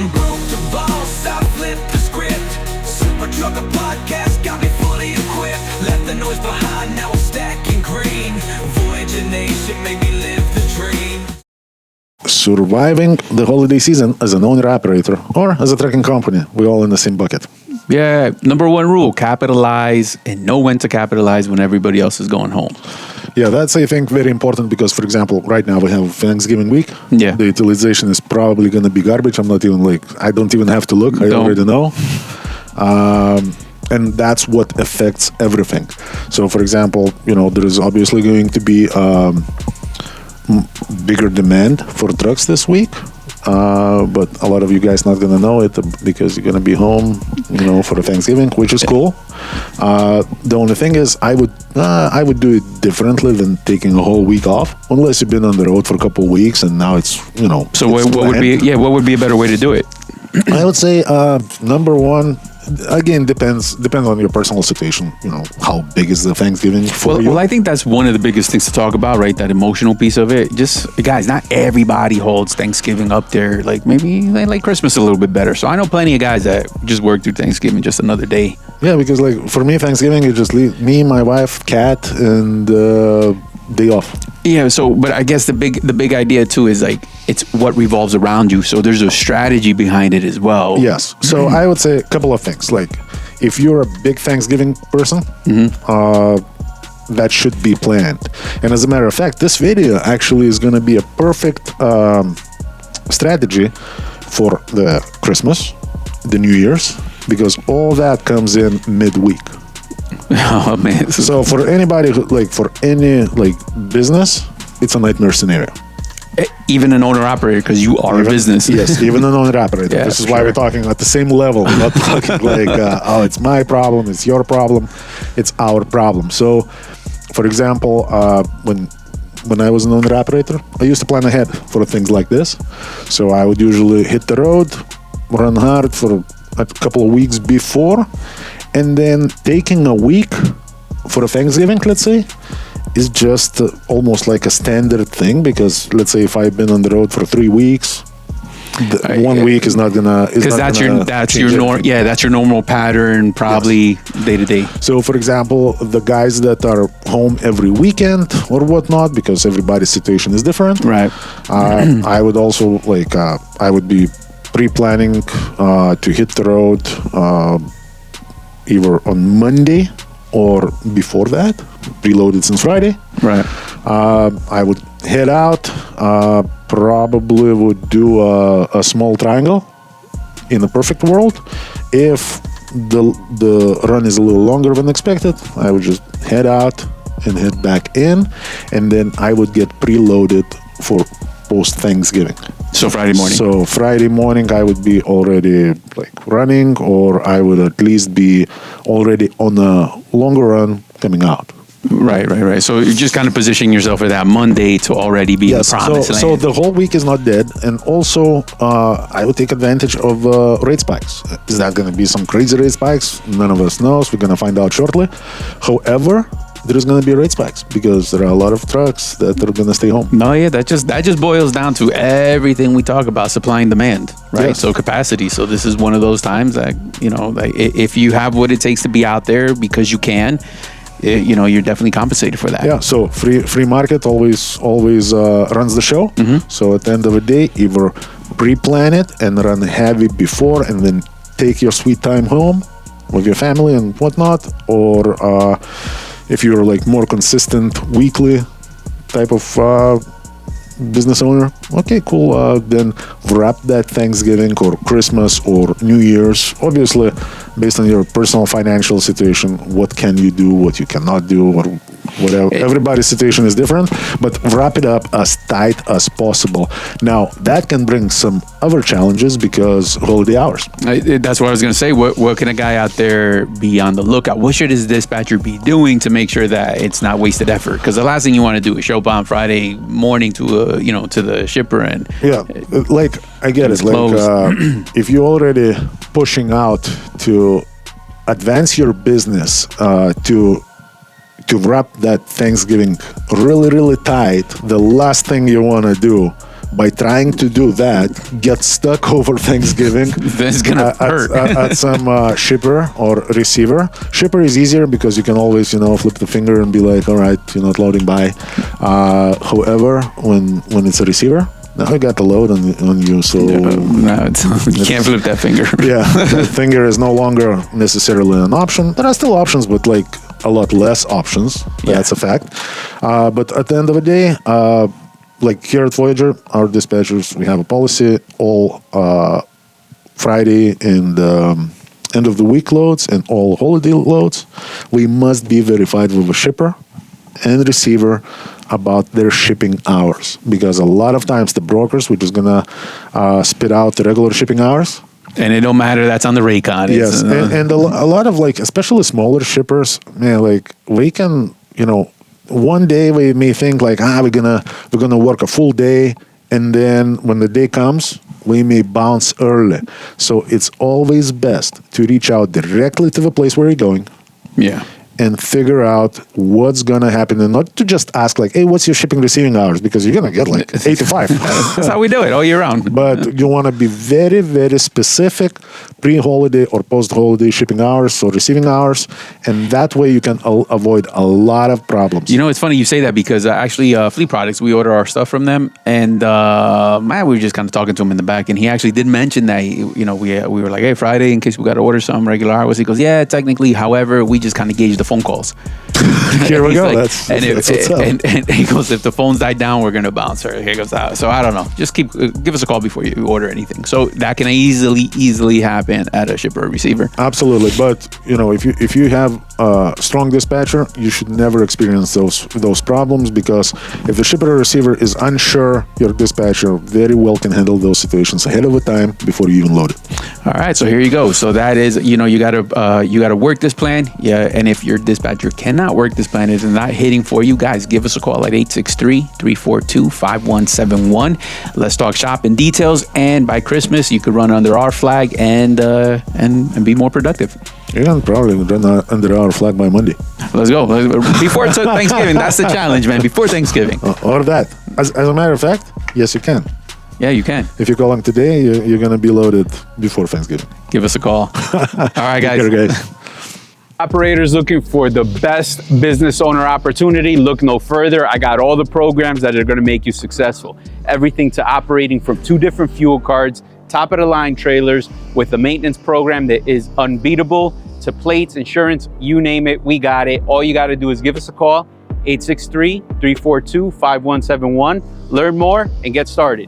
I'm broke the boss, I flipped the script. Super Trucker Podcast got me fully equipped. Left the noise behind, now I'm stacking green. Voyager Nation made me live the dream. Surviving the holiday season as an owner-operator or as a trucking company, we're all in the same bucket. Yeah, number one rule, capitalize and know when to capitalize when everybody else is going home. Yeah, that's, I think, very important because, for example, right now we have Thanksgiving week. Yeah. The utilization is probably going to be garbage. I don't even have to look. I already know. And that's what affects everything. So, for example, there is obviously going to be bigger demand for trucks this week. But a lot of you guys not gonna know it because you're gonna be home, for the Thanksgiving, which is cool. The only thing is, I would do it differently than taking a whole week off, unless you've been on the road for a couple of weeks and now it's So what would be a better way to do it? I would say number one. Again, depends on your personal situation. How big is the Thanksgiving for you? Well, I think that's one of the biggest things to talk about, right? That emotional piece of it. Just, guys, not everybody holds Thanksgiving up there. Like, maybe they like Christmas a little bit better. So I know plenty of guys that just work through Thanksgiving just another day. Yeah, because for me, Thanksgiving, you just leave me, my wife, cat, and day off. Yeah, but I guess the big idea too is it's what revolves around you. So there's a strategy behind it as well. Yes. So I would say a couple of things. Like, if you're a big Thanksgiving person, that should be planned. And as a matter of fact, this video actually is going to be a perfect strategy for the Christmas, the New Year's, because all that comes in midweek. Oh man! So for anybody for any business, it's a nightmare scenario. Even an owner-operator, because you are a business. Yes, even an owner-operator. Yeah, this is why we're talking at the same level. We're not talking it's my problem, it's your problem, it's our problem. So, for example, when I was an owner-operator, I used to plan ahead for things like this. So I would usually hit the road, run hard for a couple of weeks before, and then taking a week for a Thanksgiving, let's say, is just almost like a standard thing, because let's say if I've been on the road for 3 weeks, 1 week is not gonna because that's your normal pattern, probably day to day. So for example, the guys that are home every weekend or whatnot, because everybody's situation is different, right? I would also I would be pre-planning to hit the road either on Monday or before that, preloaded since Friday. Right. I would head out, probably would do a small triangle in a perfect world. If the run is a little longer than expected, I would just head out and head back in, and then I would get preloaded for post-Thanksgiving. So Friday morning. So Friday morning I would be already running, or I would at least be already on a longer run coming out. Right. So you're just kind of positioning yourself for that Monday to already be in the promised land. So the whole week is not dead. And also, I would take advantage of rate spikes. Is that going to be some crazy rate spikes? None of us knows. We're going to find out shortly. However, there's going to be rate spikes because there are a lot of trucks that are going to stay home. No, yeah, that just boils down to everything we talk about, supply and demand, right? Yes. So capacity. So this is one of those times that, if you have what it takes to be out there because you can, you're definitely compensated for that. Yeah, so free market always runs the show. Mm-hmm. So at the end of the day, either pre-plan it and run heavy before and then take your sweet time home with your family and whatnot, or if you're more consistent weekly type of business owner, okay, cool, then wrap that Thanksgiving or Christmas or New Year's, obviously based on your personal financial situation, what can you do, what you cannot do, or whatever. Everybody's situation is different, but wrap it up as tight as possible. Now, that can bring some other challenges because holiday hours. That's what I was going to say. What can a guy out there be on the lookout? What should his dispatcher be doing to make sure that it's not wasted effort? Because the last thing you want to do is show up on Friday morning to the shipper and I get it. If you're already pushing out to advance your business to wrap that Thanksgiving really, really tight, the last thing you want to do by trying to do that, get stuck over Thanksgiving. That's gonna hurt. At some shipper or receiver. Shipper is easier because you can always, flip the finger and be like, all right, you're not loading by. However, when it's a receiver, now I got the load on you, so no, you can't flip that finger. Yeah, that finger is no longer necessarily an option. There are still options, but like a lot less options. Yeah. That's a fact. But at the end of the day, like here at Voyager, our dispatchers, we have a policy: all Friday and end of the week loads and all holiday loads, we must be verified with a shipper and receiver about their shipping hours, because a lot of times the brokers, which is gonna spit out the regular shipping hours, and it don't matter, that's on the Raycon. Yes, and a lot of like, especially smaller shippers, man, like we can, one day we may think like, we're gonna work a full day, and then when the day comes, we may bounce early. So it's always best to reach out directly to the place where you're going. Yeah. And figure out what's gonna happen, and not to just ask like, "Hey, what's your shipping receiving hours?" Because you're gonna get like 8 to 5. That's how we do it all year round. But you want to be very, very specific, pre-holiday or post-holiday shipping hours or receiving hours, and that way you can avoid a lot of problems. It's funny you say that, because actually, Fleet Products, we order our stuff from them, and man, we were just kind of talking to him in the back, and he actually did mention that we were like, "Hey, Friday, in case we got to order some regular hours." He goes, "Yeah, technically, however, we just kind of gauge the phone calls." Here we go. Like, that's what's up. And he goes, "If the phones die down, we're gonna bounce." Or he goes, so I don't know. Just give us a call before you order anything. So that can easily happen at a shipper or receiver. Absolutely, but if you have a strong dispatcher, you should never experience those problems, because if the shipper or receiver is unsure, your dispatcher very well can handle those situations ahead of the time before you even load it. All right, so here you go. So that is, you gotta work this plan. Yeah, and if your dispatcher cannot work this plan, is not hitting for you, guys, give us a call at 863-342-5171. Let's talk shop and details. And by Christmas, you could run under our flag and be more productive. You can probably run under our flag by Monday. Let's go. Before Thanksgiving, that's the challenge, man. Before Thanksgiving. Or that. As a matter of fact, yes, you can. Yeah, you can. If you're calling today, you're going to be loaded before Thanksgiving. Give us a call. All right, guys. Take care, guys. Operators looking for the best business owner opportunity, look no further. I got all the programs that are going to make you successful. Everything to operating from 2 different fuel cards, top of the line trailers with a maintenance program that is unbeatable, to plates, insurance, you name it, we got it. All you got to do is give us a call, 863-342-5171. Learn more and get started.